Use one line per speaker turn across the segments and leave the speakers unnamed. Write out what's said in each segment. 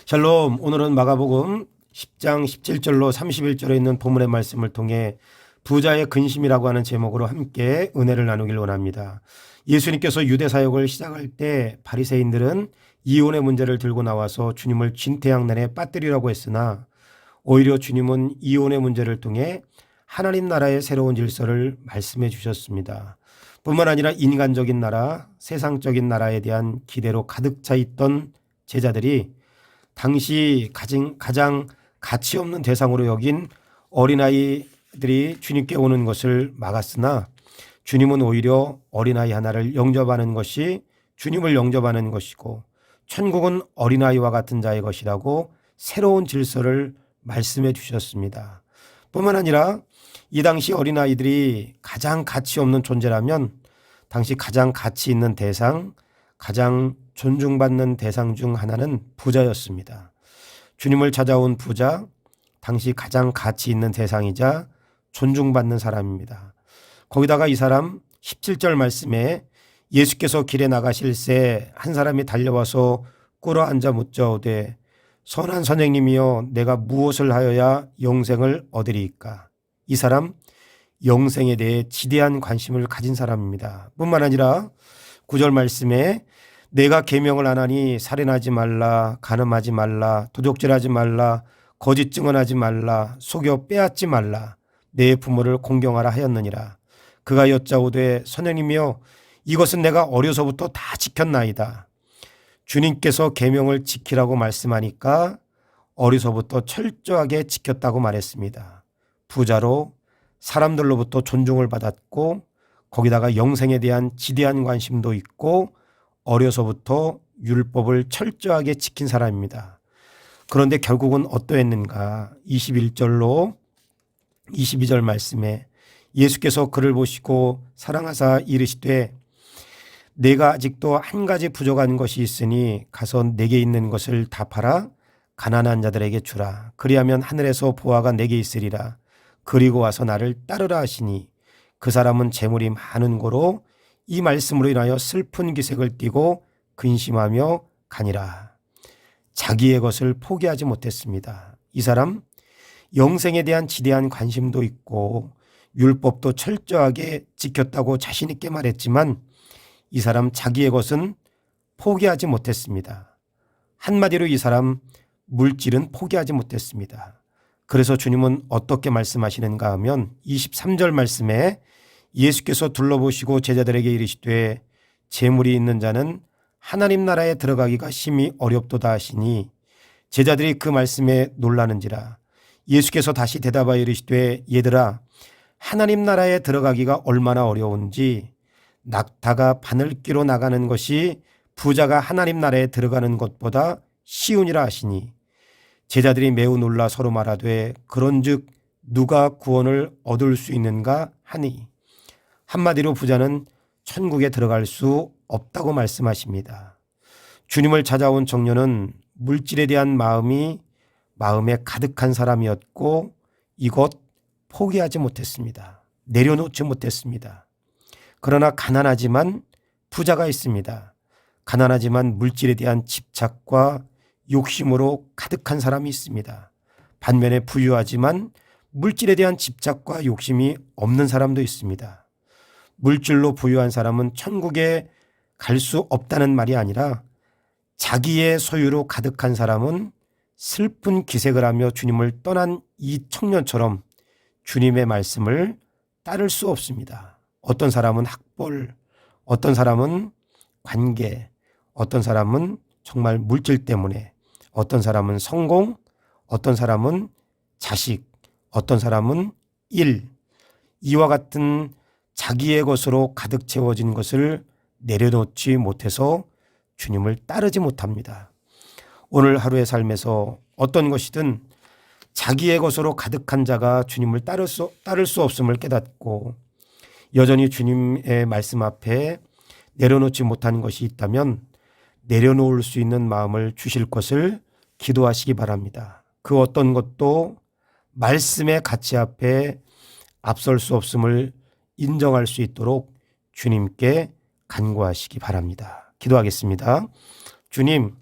샬롬. 오늘은 마가복음 10장 17절로 31절에 있는 본문의 말씀을 통해 부자의 근심이라고 하는 제목으로 함께 은혜를 나누길 원합니다. 예수님께서 유대 사역을 시작할 때 바리새인들은 이혼의 문제를 들고 나와서 주님을 진퇴양난에 빠뜨리라고 했으나 오히려 주님은 이혼의 문제를 통해 하나님 나라의 새로운 질서를 말씀해 주셨습니다. 뿐만 아니라 인간적인 나라, 세상적인 나라에 대한 기대로 가득 차 있던 제자들이 당시 가장 가치 없는 대상으로 여긴 어린아이들이 주님께 오는 것을 막았으나 주님은 오히려 어린아이 하나를 영접하는 것이 주님을 영접하는 것이고 천국은 어린아이와 같은 자의 것이라고 새로운 질서를 말씀해 주셨습니다. 뿐만 아니라 이 당시 어린아이들이 가장 가치 없는 존재라면 당시 가장 가치 있는 대상, 가장 존중받는 대상 중 하나는 부자였습니다. 주님을 찾아온 부자, 당시 가장 가치 있는 대상이자 존중받는 사람입니다. 거기다가 이 사람 17절 말씀에 예수께서 길에 나가실새 한 사람이 달려와서 꿇어 앉아 묻자오되 선한 선생님이여 내가 무엇을 하여야 영생을 얻으리이까. 이 사람 영생에 대해 지대한 관심을 가진 사람입니다. 뿐만 아니라 9절 말씀에 내가 계명을 안 하니 살인하지 말라, 간음하지 말라, 도적질하지 말라, 거짓 증언하지 말라, 속여 빼앗지 말라, 내 부모를 공경하라 하였느니라. 그가 여짜오되 선생님이여 이것은 내가 어려서부터 다 지켰나이다. 주님께서 계명을 지키라고 말씀하니까 어려서부터 철저하게 지켰다고 말했습니다. 부자로 사람들로부터 존중을 받았고 거기다가 영생에 대한 지대한 관심도 있고 어려서부터 율법을 철저하게 지킨 사람입니다. 그런데 결국은 어떠했는가? 21절로 22절 말씀에 예수께서 그를 보시고 사랑하사 이르시되 내가 아직도 한 가지 부족한 것이 있으니 가서 내게 있는 것을 다 팔아 가난한 자들에게 주라. 그리하면 하늘에서 보화가 내게 있으리라. 그리고 와서 나를 따르라 하시니 그 사람은 재물이 많은 고로 이 말씀으로 인하여 슬픈 기색을 띠고 근심하며 가니라. 자기의 것을 포기하지 못했습니다. 이 사람 영생에 대한 지대한 관심도 있고 율법도 철저하게 지켰다고 자신 있게 말했지만 이 사람 자기의 것은 포기하지 못했습니다. 한마디로 이 사람 물질은 포기하지 못했습니다. 그래서 주님은 어떻게 말씀하시는가 하면 23절 말씀에 예수께서 둘러보시고 제자들에게 이르시되 재물이 있는 자는 하나님 나라에 들어가기가 심히 어렵도다 하시니 제자들이 그 말씀에 놀라는지라. 예수께서 다시 대답하여 이르시되 얘들아 하나님 나라에 들어가기가 얼마나 어려운지 낙타가 바늘귀로 나가는 것이 부자가 하나님 나라에 들어가는 것보다 쉬우니라 하시니 제자들이 매우 놀라 서로 말하되 그런즉 누가 구원을 얻을 수 있는가 하니 한마디로 부자는 천국에 들어갈 수 없다고 말씀하십니다. 주님을 찾아온 청년은 물질에 대한 마음에 가득한 사람이었고 이것 포기하지 못했습니다. 내려놓지 못했습니다. 그러나 가난하지만 부자가 있습니다. 가난하지만 물질에 대한 집착과 욕심으로 가득한 사람이 있습니다. 반면에 부유하지만 물질에 대한 집착과 욕심이 없는 사람도 있습니다. 물질로 부유한 사람은 천국에 갈 수 없다는 말이 아니라 자기의 소유로 가득한 사람은 슬픈 기색을 하며 주님을 떠난 이 청년처럼 주님의 말씀을 따를 수 없습니다. 어떤 사람은 학벌, 어떤 사람은 관계, 어떤 사람은 정말 물질 때문에, 어떤 사람은 성공, 어떤 사람은 자식, 어떤 사람은 일, 이와 같은 자기의 것으로 가득 채워진 것을 내려놓지 못해서 주님을 따르지 못합니다. 오늘 하루의 삶에서 어떤 것이든 자기의 것으로 가득한 자가 주님을 따를 수 없음을 깨닫고 여전히 주님의 말씀 앞에 내려놓지 못한 것이 있다면 내려놓을 수 있는 마음을 주실 것을 기도하시기 바랍니다. 그 어떤 것도 말씀의 가치 앞에 앞설 수 없음을 인정할 수 있도록 주님께 간구하시기 바랍니다. 기도하겠습니다. 주님,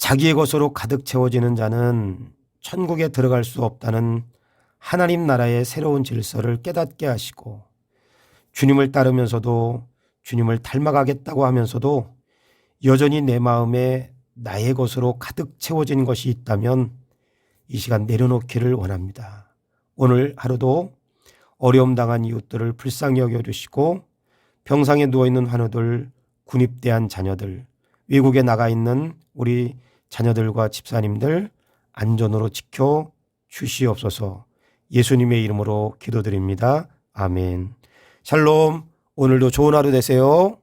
자기의 것으로 가득 채워지는 자는 천국에 들어갈 수 없다는 하나님 나라의 새로운 질서를 깨닫게 하시고, 주님을 따르면서도 주님을 닮아가겠다고 하면서도 여전히 내 마음에 나의 것으로 가득 채워진 것이 있다면 이 시간 내려놓기를 원합니다. 오늘 하루도 어려움 당한 이웃들을 불쌍히 여겨주시고, 병상에 누워있는 환우들, 군입대한 자녀들, 외국에 나가 있는 우리 자녀들과 집사님들 안전으로 지켜 주시옵소서. 예수님의 이름으로 기도드립니다. 아멘. 샬롬. 오늘도 좋은 하루 되세요.